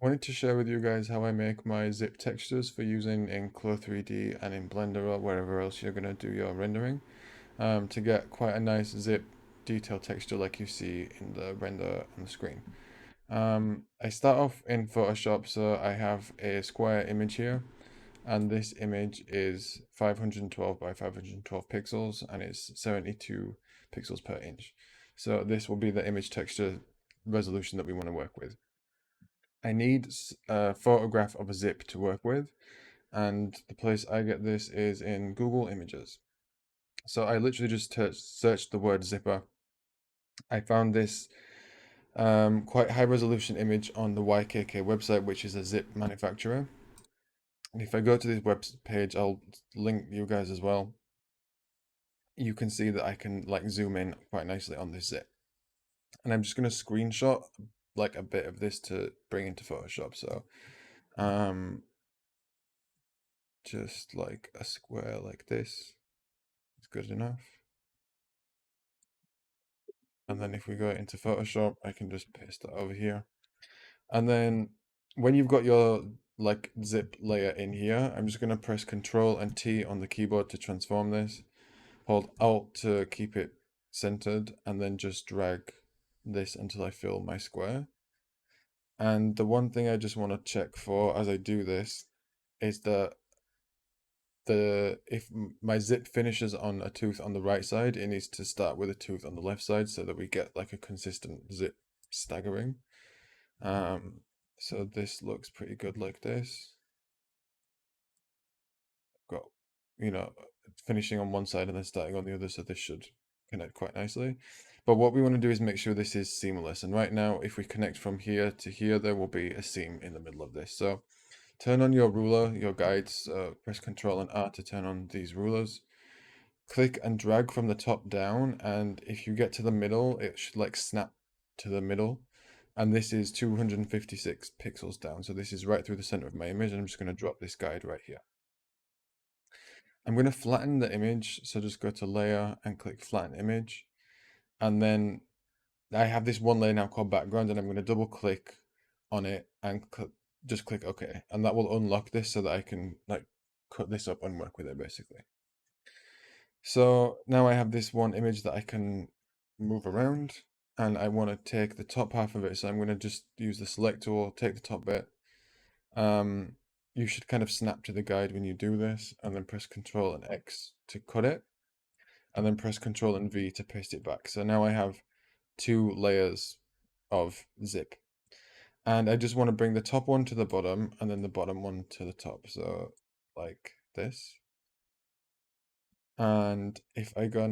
Wanted to share with you guys how I make my zip textures for using in Clo3d and in Blender or wherever else you're going to do your rendering to get quite a nice zip detail texture like you see in the render on the screen. I start off in Photoshop, so I have a square image here, and this image is 512 by 512 pixels and it's 72 pixels per inch. So this will be the image texture resolution that we want to work with. I need a photograph of a zip to work with, and the place I get this is in Google Images. So I literally just searched the word zipper. I found this quite high resolution image on the YKK website, which is a zip manufacturer. And if I go to this web page, I'll link you guys as well. You can see that I can like zoom in quite nicely on this zip. And I'm just going to screenshot like a bit of this to bring into Photoshop. So um, just like a square like this is good enough. And then if we go into Photoshop, I can just paste that over here. And then when you've got your like zip layer in here, I'm just going to press Control and T on the keyboard to transform this. Hold Alt to keep it centered, and then just drag this until I fill my square. And the one thing I just want to check for as I do this is that if my zip finishes on a tooth on the right side, it needs to start with a tooth on the left side so that we get like a consistent zip staggering. So this looks pretty good like this. Got, finishing on one side and then starting on the other, so this should connect quite nicely. But what we want to do is make sure this is seamless. And right now, if we connect from here to here, there will be a seam in the middle of this. So turn on your ruler, your guides, press Control and R to turn on these rulers. Click and drag from the top down, and if you get to the middle, it should like snap to the middle. And this is 256 pixels down. So this is right through the center of my image, and I'm just going to drop this guide right here. I'm going to flatten the image, so just go to Layer and click Flatten Image. And then I have this one layer now called Background, and I'm going to double click on it and just click OK. And that will unlock this so that I can like cut this up and work with it basically. So now I have this one image that I can move around, and I want to take the top half of it. So I'm going to just use the select tool, take the top bit. You should kind of snap to the guide when you do this, and then press Control and X to cut it, and then press Control and V to paste it back. So now I have two layers of zip. And I just want to bring the top one to the bottom and then the bottom one to the top. So like this. And if I go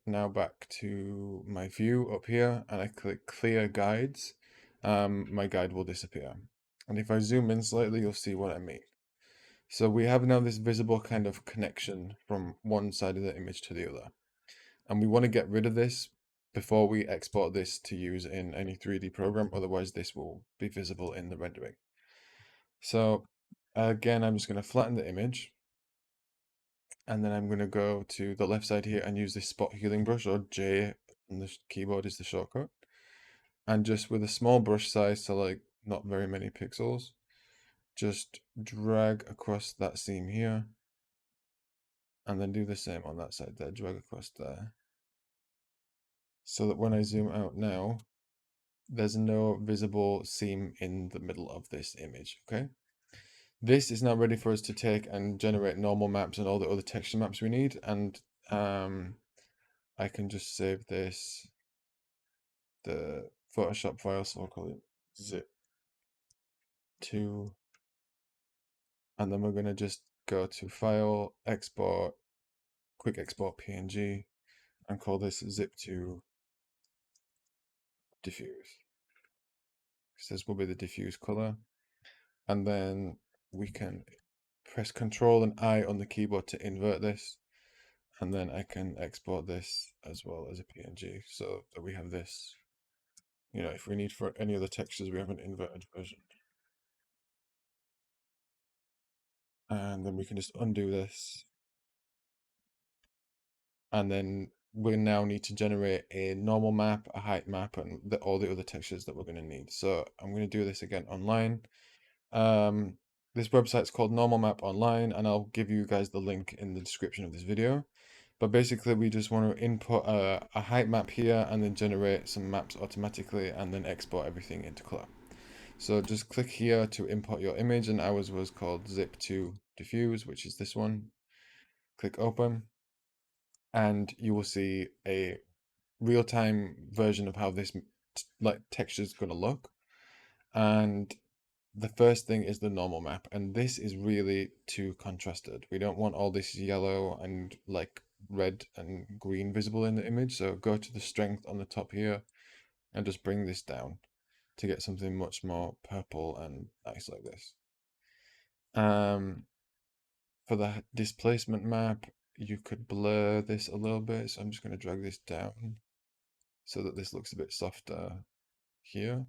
now back to my view up here and I click clear guides, my guide will disappear. And if I zoom in slightly, you'll see what I mean. So we have now this visible kind of connection from one side of the image to the other. And we want to get rid of this before we export this to use in any 3D program, otherwise this will be visible in the rendering. So again, I'm just going to flatten the image, and then I'm going to go to the left side here and use this spot healing brush, or J on the keyboard is the shortcut. And just with a small brush size, so like not very many pixels, just drag across that seam here, and then do the same on that side there, drag across there. So that when I zoom out now, there's no visible seam in the middle of this image, okay? This is now ready for us to take and generate normal maps and all the other texture maps we need. And I can just save this, the Photoshop file, so I'll call it zip2. And then we're going to just go to File, Export, Quick Export PNG, and call this zip2 diffuse. So this will be the diffuse color. And then we can press Control and I on the keyboard to invert this. And then I can export this as well as a PNG so that we have this. If we need for any other textures, we have an inverted version. And then we can just undo this. And then we now need to generate a normal map, a height map, and all the other textures that we're going to need. So I'm going to do this again online. This website's called Normal Map Online, and I'll give you guys the link in the description of this video. But basically, we just want to input a height map here and then generate some maps automatically and then export everything into Clo. So just click here to import your image, and ours was called zip to diffuse, which is this one. Click open, and you will see a real-time version of how this like texture is going to look. And the first thing is the normal map, and this is really too contrasted. We don't want all this yellow and like red and green visible in the image, so go to the strength on the top here and just bring this down to get something much more purple and nice like this. For the displacement map, you could blur this a little bit, so I'm just going to drag this down so that this looks a bit softer here.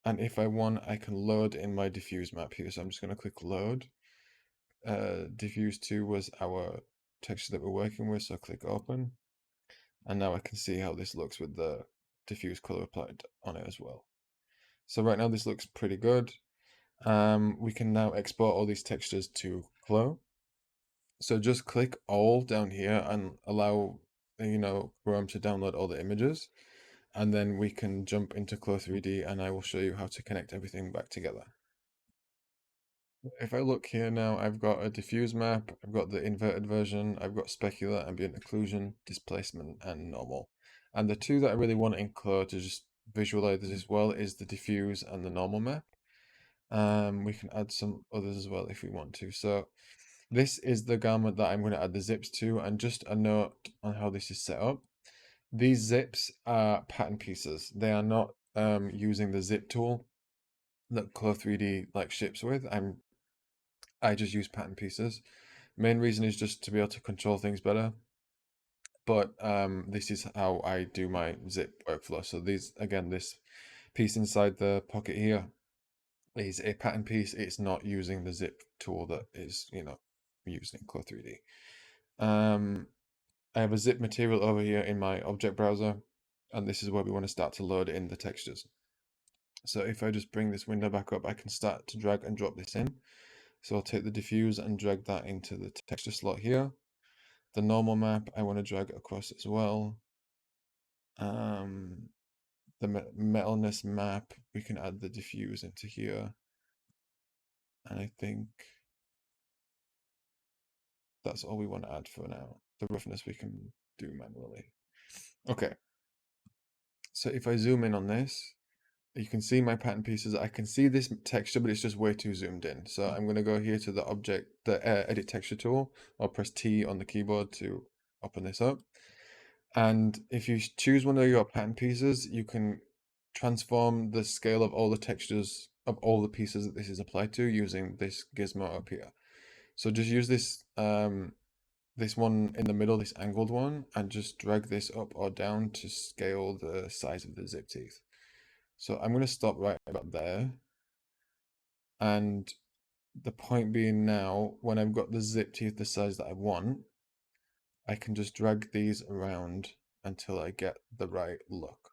And if I want, I can load in my diffuse map here. So I'm just going to click load. Diffuse 2 was our texture that we're working with, so click open. And now I can see how this looks with the diffuse color applied on it as well. So right now this looks pretty good. We can now export all these textures to Clo. So just click all down here and allow, Chrome to download all the images. And then we can jump into Clo3d and I will show you how to connect everything back together. If I look here now, I've got a diffuse map, I've got the inverted version, I've got specular, ambient occlusion, displacement, and normal. And the two that I really want in Clo to just visualize this as well is the diffuse and the normal map. We can add some others as well if we want to. So this is the garment that I'm going to add the zips to, and just a note on how this is set up. These zips are pattern pieces. They are not using the zip tool that Clo3d like ships with. I just use pattern pieces. Main reason is just to be able to control things better. But this is how I do my zip workflow. So these, again, this piece inside the pocket here is a pattern piece. It's not using the zip tool that is, used in Clo3d. I have a zip material over here in my object browser, and this is where we want to start to load in the textures. So if I just bring this window back up, I can start to drag and drop this in. So I'll take the diffuse and drag that into the texture slot here. The normal map, I want to drag it across as well. The metalness map, we can add the diffuse into here. And I think that's all we want to add for now. The roughness we can do manually. Okay. So if I zoom in on this, you can see my pattern pieces. I can see this texture, but it's just way too zoomed in. So I'm going to go here to the object, the edit texture tool. I'll press T on the keyboard to open this up. And if you choose one of your pattern pieces, you can transform the scale of all the textures of all the pieces that this is applied to using this gizmo up here. So just use this this one in the middle, this angled one, and just drag this up or down to scale the size of the zip teeth. So I'm going to stop right about there. And the point being now, when I've got the zip teeth the size that I want, I can just drag these around until I get the right look.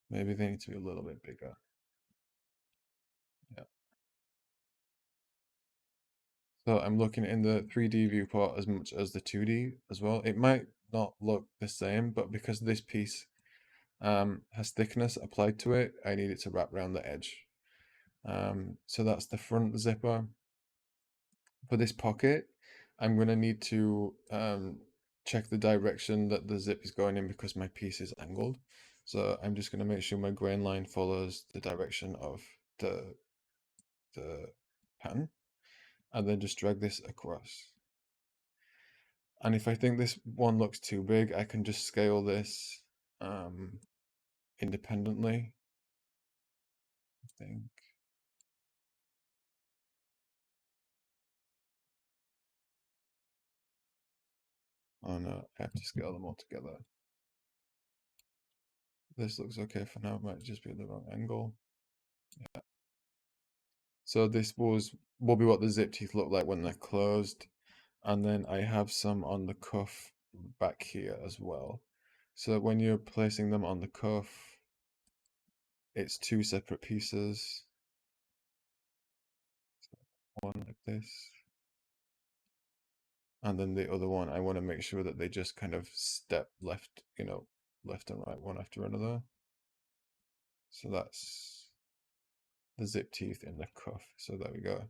Maybe they need to be a little bit bigger. Yeah. So I'm looking in the 3D viewport as much as the 2D as well. It might not look the same, but because this piece has thickness applied to it, I need it to wrap around the edge. So that's the front zipper. For this pocket, I'm going to need to check the direction that the zip is going in because my piece is angled. So I'm just going to make sure my grain line follows the direction of the pattern, and then just drag this across. And if I think this one looks too big, I can just scale this independently, I think. Oh no, I have to scale them all together. This looks okay for now, it might just be the wrong angle. Yeah. So this will be what the zip teeth look like when they're closed. And then I have some on the cuff back here as well. So when you're placing them on the cuff, it's two separate pieces. One like this. And then the other one, I want to make sure that they just kind of step left, left and right, one after another. So that's the zip teeth in the cuff. So there we go.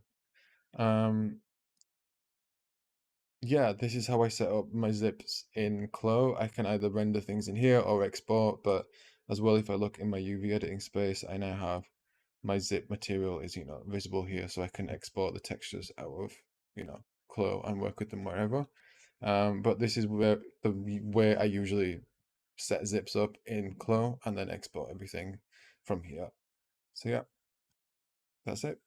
Yeah, this is how I set up my zips in Clo. I can either render things in here or export, but as well, if I look in my UV editing space, I now have my zip material is, visible here, so I can export the textures out of, Clo and work with them wherever. But this is where the way I usually set zips up in Clo and then export everything from here. So yeah, that's it.